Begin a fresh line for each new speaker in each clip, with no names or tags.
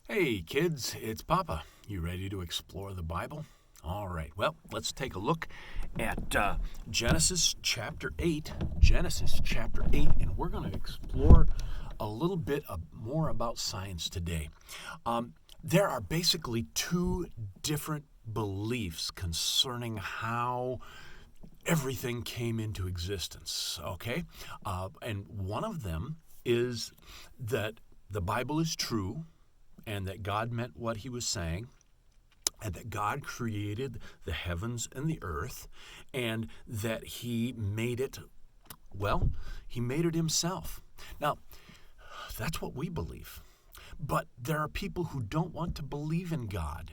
Hey kids, it's Papa. You ready to explore the Bible? All right, well, let's take a look at Genesis chapter 8. Genesis chapter 8, and we're going to explore a little bit more about science today. There are basically two different beliefs concerning how everything came into existence, okay? And one of them is that the Bible is true and that God meant what he was saying, and that God created the heavens and the earth, and that he made it, well, he made it himself. Now, that's what we believe. But there are people who don't want to believe in God.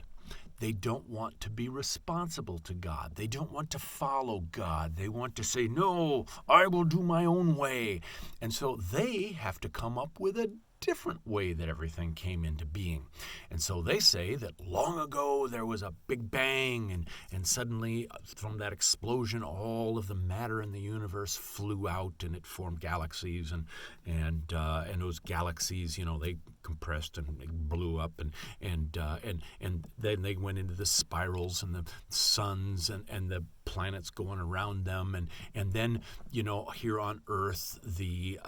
They don't want to be responsible to God. They don't want to follow God. They want to say, no, I will do my own way. And so they have to come up with a different way that everything came into being. And so they say that long ago there was a big bang, and suddenly from that explosion all of the matter in the universe flew out and it formed galaxies, and those galaxies, they compressed and they blew up, and then they went into the spirals and the suns and the planets going around them, and then here on Earth the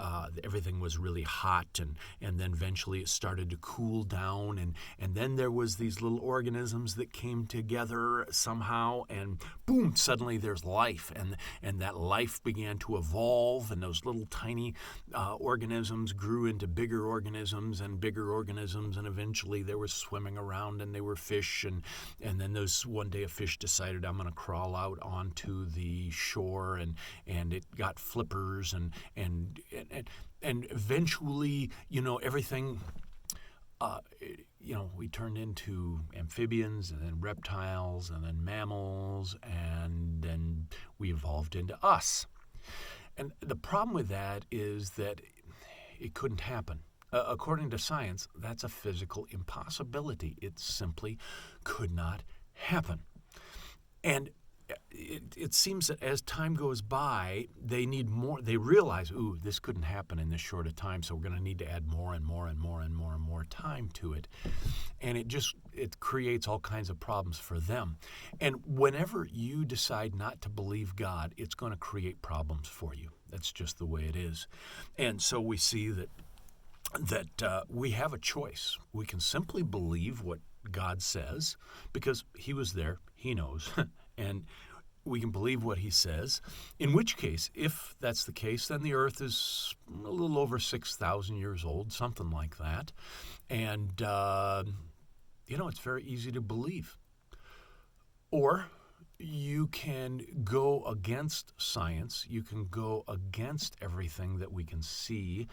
everything was really hot, and then eventually it started to cool down, and then there was these little organisms that came together somehow, and boom, suddenly there's life, and that life began to evolve, and those little tiny organisms grew into bigger organisms, and eventually they were swimming around and they were fish, and then one day a fish decided, I'm going to crawl out onto the shore, and it got flippers, and eventually everything we turned into amphibians, and then reptiles, and then mammals, and then we evolved into us. And the problem with that is that it couldn't happen. According to science, that's a physical impossibility. It simply could not happen. And it seems that as time goes by, they need more. They realize, this couldn't happen in this short a time, so we're going to need to add more and more and more and more and more time to it. And it creates all kinds of problems for them. And whenever you decide not to believe God, it's going to create problems for you. That's just the way it is. And so we see that we have a choice. We can simply believe what God says because he was there, he knows, and we can believe what he says, in which case, if that's the case, then the earth is a little over 6,000 years old, something like that, and it's very easy to believe. Or you can go against science, you can go against everything that we can see,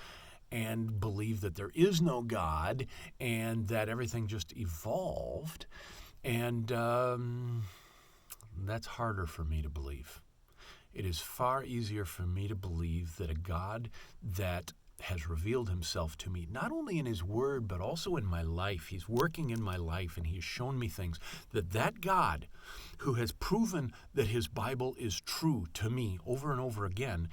and believe that there is no God and that everything just evolved. And that's harder for me to believe. It is far easier for me to believe that a God that has revealed himself to me, not only in his word, but also in my life. He's working in my life, and he has shown me things. That God, who has proven that his Bible is true to me over and over again,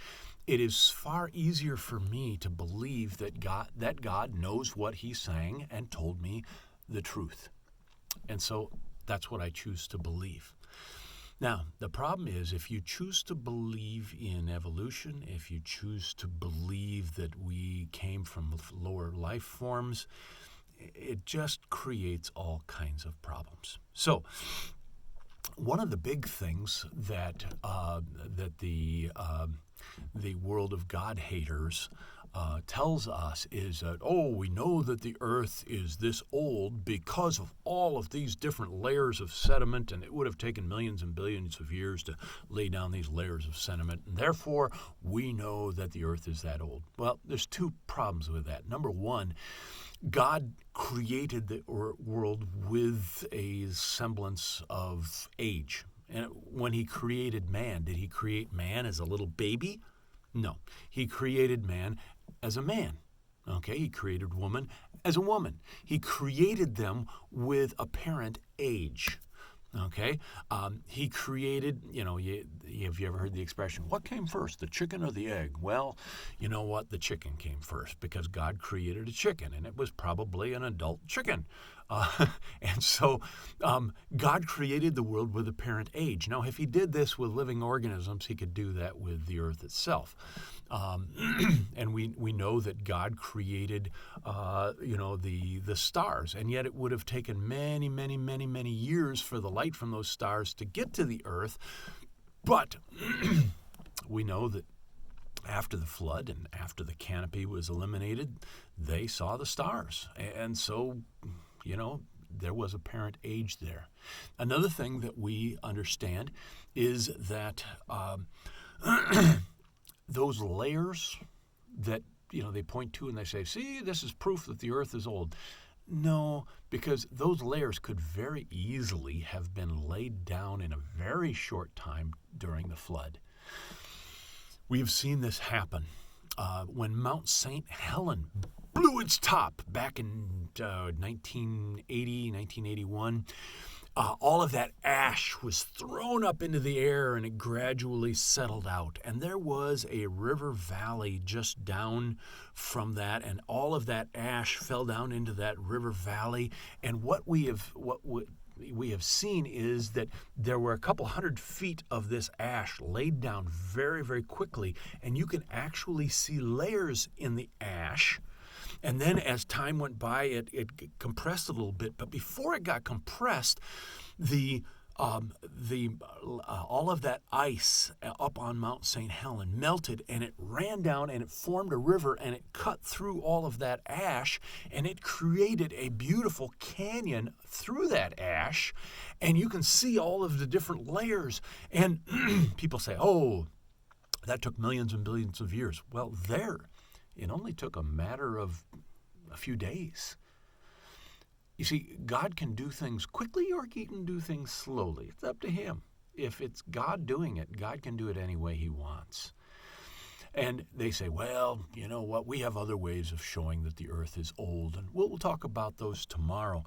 it is far easier for me to believe that God knows what he's saying and told me the truth. And so that's what I choose to believe. Now, the problem is, if you choose to believe in evolution, if you choose to believe that we came from lower life forms, it just creates all kinds of problems. So, one of the big things that the world of God haters tells us is that, we know that the earth is this old because of all of these different layers of sediment, and it would have taken millions and billions of years to lay down these layers of sediment, and therefore we know that the earth is that old. Well, there's two problems with that. Number one, God created the world with a semblance of age. And when he created man, did he create man as a little baby? No. He created man as a man. Okay? He created woman as a woman. He created them with apparent age. Okay, he created, have you ever heard the expression, what came first, the chicken or the egg? Well, you know what? The chicken came first because God created a chicken, and it was probably an adult chicken. And so God created the world with apparent age. Now, if he did this with living organisms, he could do that with the earth itself. And we know that God created, the stars, and yet it would have taken many, many, many, many years for the light from those stars to get to the earth. But we know that after the flood and after the canopy was eliminated, they saw the stars. And so, there was apparent age there. Another thing that we understand is that those layers that they point to and they say, see, this is proof that the earth is old. No, because those layers could very easily have been laid down in a very short time during the flood. We have seen this happen when Mount St. Helen blew its top back in 1980, 1981. All of that ash was thrown up into the air and it gradually settled out. And there was a river valley just down from that, and all of that ash fell down into that river valley. And what we have seen is that there were a couple 100 feet of this ash laid down very, very quickly, and you can actually see layers in the ash. And then as time went by, it compressed a little bit. But before it got compressed, all of that ice up on Mount St. Helen melted, and it ran down, and it formed a river, and it cut through all of that ash, and it created a beautiful canyon through that ash. And you can see all of the different layers. And people say, oh, that took millions and billions of years. Well, it only took a matter of a few days. You see, God can do things quickly or he can do things slowly. It's up to him. If it's God doing it, God can do it any way he wants. And they say, well, you know what? We have other ways of showing that the earth is old, and we'll talk about those tomorrow.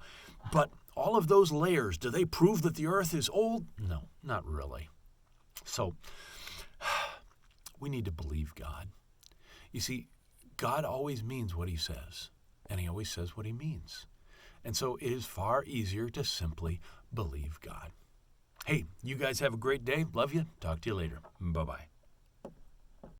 But all of those layers, do they prove that the earth is old? No, not really. So we need to believe God. You see, God always means what he says, and he always says what he means. And so it is far easier to simply believe God. Hey, you guys have a great day. Love you. Talk to you later. Bye-bye.